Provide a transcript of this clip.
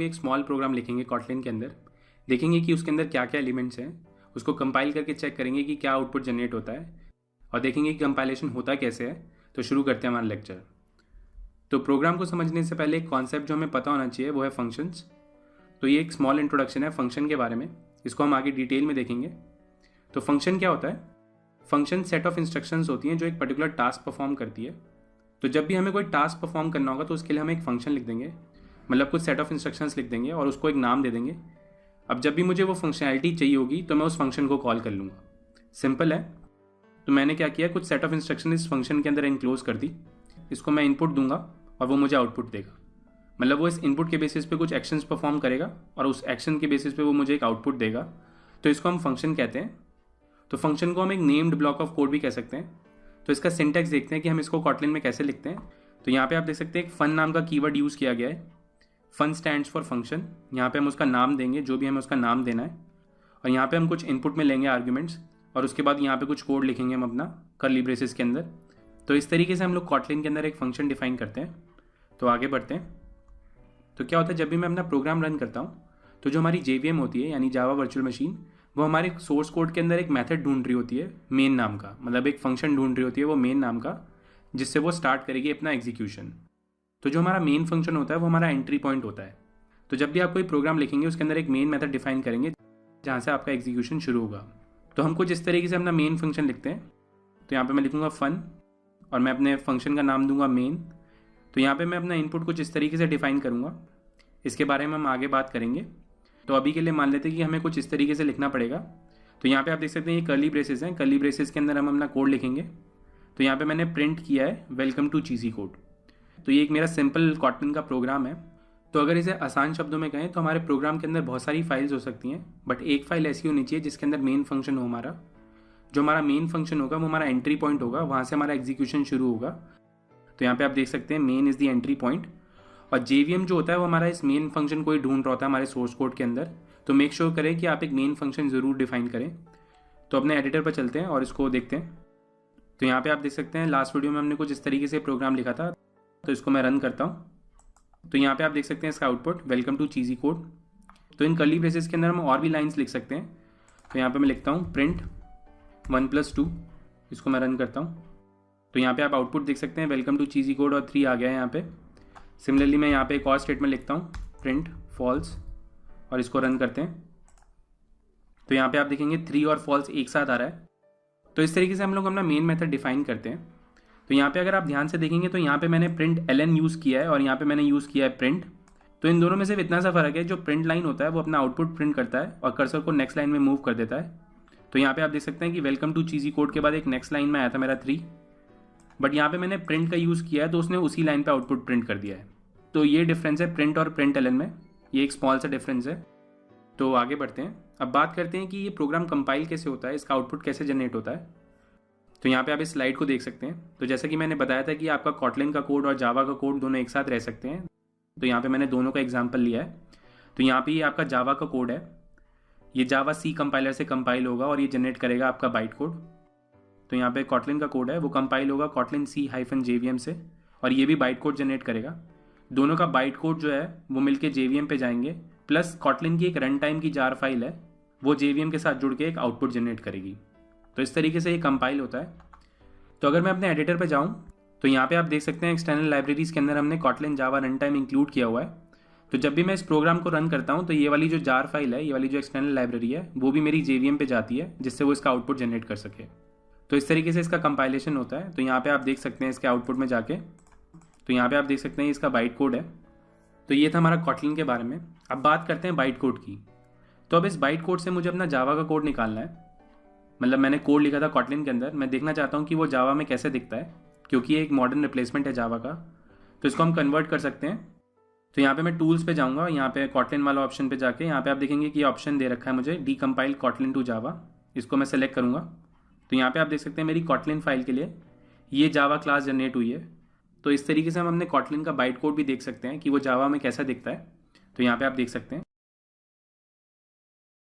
एक small programme लिखेंगे Kotlin के अंदर, देखेंगे कि उसके अंदर क्या क्या एलिमेंट्स हैं, उसको कंपाइल करके चेक करेंगे कि क्या आउटपुट जनरेट होता है और देखेंगे कि कंपाइलेशन होता कैसे है। तो शुरू करते हैं हमारा लेक्चर। तो प्रोग्राम को समझने से पहले एक कॉन्सेप्ट जो हमें पता होना चाहिए वो है फंक्शंस। तो ये एक स्मॉल इंट्रोडक्शन है फंक्शन के बारे में, इसको हम आगे डिटेल में देखेंगे। तो फंक्शन क्या होता है? फंक्शन सेट ऑफ इंस्ट्रक्शंस होती हैं जो एक पर्टिकुलर टास्क परफॉर्म करती है। तो जब भी हमें कोई टास्क परफॉर्म करना होगा तो उसके लिए हम एक फंक्शन लिख देंगे, मतलब कुछ सेट ऑफ इंस्ट्रक्शंस लिख देंगे और उसको एक नाम दे देंगे। अब जब भी मुझे वो फंक्शनैलिटी चाहिए होगी तो मैं उस फंक्शन को कॉल कर लूँगा। सिंपल है। तो मैंने क्या किया, कुछ सेट ऑफ इंस्ट्रक्शन इस फंक्शन के अंदर इनक्लोज कर दी। इसको मैं इनपुट दूंगा और वो मुझे आउटपुट देगा, मतलब वो इस इनपुट के बेसिस पे कुछ एक्शंस परफॉर्म करेगा और उस एक्शन के बेसिस पे वो मुझे एक आउटपुट देगा। तो इसको हम फंक्शन कहते हैं। तो फंक्शन को हम एक नेम्ड ब्लॉक ऑफ कोड भी कह सकते हैं। तो इसका सिंटैक्स देखते हैं कि हम इसको कॉटलिन में कैसे लिखते हैं। तो यहाँ पे आप देख सकते हैं एक फन नाम का कीवर्ड यूज़ किया गया है। Fun stands for function. यहाँ पे हम उसका नाम देंगे, जो भी हमें उसका नाम देना है, और यहाँ पे हम कुछ इनपुट में लेंगे आर्ग्यूमेंट्स और उसके बाद यहाँ पे कुछ कोड लिखेंगे हम अपना कर्ली ब्रेसेस के अंदर। तो इस तरीके से हम लोग कॉटलिन के अंदर एक फंक्शन डिफाइन करते हैं। तो आगे बढ़ते हैं। तो क्या होता है, जब भी मैं अपना प्रोग्राम रन करता हूँ तो जो हमारी JVM होती है यानी जावा वर्चुअल मशीन, वो हमारे सोर्स कोड के अंदर एक मेथड ढूंढ रही होती है मेन नाम का, मतलब एक फंक्शन ढूंढ रही होती है वो मेन नाम का, जिससे वो स्टार्ट करेगी अपना एग्जीक्यूशन। तो जो हमारा मेन फंक्शन होता है वो हमारा एंट्री पॉइंट होता है। तो जब भी आप कोई प्रोग्राम लिखेंगे उसके अंदर एक मेन मेथड डिफाइन करेंगे जहाँ से आपका एग्जीक्यूशन शुरू होगा। तो हम कुछ इस तरीके से अपना मेन फंक्शन लिखते हैं। तो यहाँ पे मैं लिखूँगा फन और मैं अपने फंक्शन का नाम दूंगा मेन। तो यहाँ पे मैं अपना इनपुट कुछ इस तरीके से डिफाइन करूँगा, इसके बारे में हम आगे बात करेंगे। तो अभी के लिए मान लेते हैं कि हमें कुछ इस तरीके से लिखना पड़ेगा। तो यहाँ पे आप देख सकते हैं ये कर्ली ब्रेसेस हैं, कर्ली ब्रेसेस के अंदर हम अपना कोड लिखेंगे। तो यहाँ पे मैंने प्रिंट किया है वेलकम टू चीज़ी कोड। तो ये एक मेरा सिंपल कॉटलिन का प्रोग्राम है। तो अगर इसे आसान शब्दों में कहें तो हमारे प्रोग्राम के अंदर बहुत सारी फाइल्स हो सकती हैं, बट एक फाइल ऐसी होनी चाहिए जिसके अंदर मेन फंक्शन हो हमारा। जो हमारा मेन फंक्शन होगा वो हमारा एंट्री पॉइंट होगा, वहाँ से हमारा एग्जीक्यूशन शुरू होगा। तो यहाँ पे आप देख सकते हैं main is the entry point, और JVM जो होता है वो हमारा इस मेन फंक्शन को ही ढूंढ रहा होता है हमारे सोर्स कोड के अंदर। तो मेक श्योर करें कि आप एक मेन फंक्शन ज़रूर डिफाइन करें। तो अपने एडिटर पर चलते हैं और इसको देखते हैं। तो यहाँ पे आप देख सकते हैं लास्ट वीडियो में हमने कुछ इस तरीके से प्रोग्राम लिखा था। तो इसको मैं रन करता हूँ। तो यहाँ पे आप देख सकते हैं इसका output welcome to cheesy code. तो इन कर्ली ब्रेसेस के अंदर हम और भी लाइन्स लिख सकते हैं। तो यहाँ पे मैं लिखता हूँ प्रिंट 1+2। इसको मैं रन करता हूँ। तो यहाँ पे आप आउटपुट देख सकते हैं वेलकम टू चीज़ी कोड और 3 आ गया है यहाँ पे। सिमिलरली मैं यहाँ पे एक और स्टेटमेंट लिखता हूँ प्रिंट फॉल्स और इसको रन करते हैं। तो यहाँ पे आप देखेंगे 3 और फॉल्स एक साथ आ रहा है। तो इस तरीके से हम लोग अपना मेन मेथड डिफाइन करते हैं। तो यहाँ पे अगर आप ध्यान से देखेंगे तो यहाँ पे मैंने प्रिंट ln यूज़ किया है और यहाँ पे मैंने यूज़ किया है प्रिंट। तो इन दोनों में सिर्फ इतना सा फर्क है, जो प्रिंट लाइन होता है वो अपना आउटपुट प्रिंट करता है और कर्सर को नेक्स्ट लाइन में मूव कर देता है। तो यहाँ पे आप देख सकते हैं कि वेलकम टू चीज़ी कोड के बाद एक नेक्स्ट लाइन में आया था मेरा 3, बट यहाँ पे मैंने प्रिंट का यूज़ किया है तो उसने उसी लाइन पे आउटपुट प्रिंट कर दिया है। तो ये डिफरेंस है प्रिंट और प्रिंट ln में, ये एक स्मॉल सा डिफरेंस है। तो आगे बढ़ते हैं। अब बात करते हैं कि ये प्रोग्राम कंपाइल कैसे होता है, इसका आउटपुट कैसे जनरेट होता है। तो यहाँ पे आप इस स्लाइड को देख सकते हैं। तो जैसा कि मैंने बताया था कि आपका कॉटलिन का कोड और जावा का कोड दोनों एक साथ रह सकते हैं। तो यहाँ पे मैंने दोनों का एग्जाम्पल लिया है। तो यहाँ पे ये आपका जावा का कोड है, ये जावा C कंपाइलर से कंपाइल होगा और ये जनरेट करेगा आपका बाइट कोड। तो यहाँ पे कॉटलिन का कोड है, वो कंपाइल होगा कॉटलिन C-JVM से और ये भी बाइट कोड जनरेट करेगा। दोनों का बाइट कोड जो है वो मिलके JVM पे जाएंगे, प्लस कॉटलिन की एक रन टाइम की जार फाइल है वो JVM के साथ जुड़ के एक आउटपुट जनरेट करेगी। तो इस तरीके से ये कंपाइल होता है। तो अगर मैं अपने एडिटर पे जाऊँ तो यहाँ पे आप देख सकते हैं एक्सटर्नल लाइब्रेरीज के अंदर हमने कॉटलिन जावा रन टाइम इंक्लूड किया हुआ है। तो जब भी मैं इस प्रोग्राम को रन करता हूँ तो ये वाली जो जार फाइल है, ये वाली जो एक्सटर्नल लाइब्रेरी है, वो भी मेरी JVM पे जाती है जिससे वो इसका आउटपुट जनरेट कर सके। तो इस तरीके से इसका कंपाइलेशन होता है। तो यहाँ पे आप देख सकते हैं इसके आउटपुट में जाके, तो यहाँ पे आप देख सकते हैं इसका बाइट कोड है। तो ये था हमारा कॉटलिन के बारे में। अब बात करते हैं बाइट कोड की। तो अब इस बाइट कोड से मुझे अपना जावा का कोड निकालना है, मतलब मैंने कोड लिखा था कॉटलिन के अंदर, मैं देखना चाहता हूँ कि वो जावा में कैसे दिखता है, क्योंकि ये एक मॉडर्न रिप्लेसमेंट है जावा का। तो इसको हम कन्वर्ट कर सकते हैं। तो यहाँ पे मैं टूल्स पे जाऊँगा, यहाँ पे कॉटलिन वाला ऑप्शन पे जाके यहाँ पे आप देखेंगे कि ये ऑप्शन दे रखा है मुझे डीकम्पाइल कॉटलिन टू जावा। इसको मैं सेलेक्ट करूँगा। तो यहाँ पे आप देख सकते हैं मेरी कॉटलिन फाइल के लिए ये जावा क्लास जनरेट हुई है। तो इस तरीके से हम अपने कॉटलिन का बाइट कोड भी देख सकते हैं कि वो जावा में कैसा दिखता है। तो यहाँ पे आप देख सकते हैं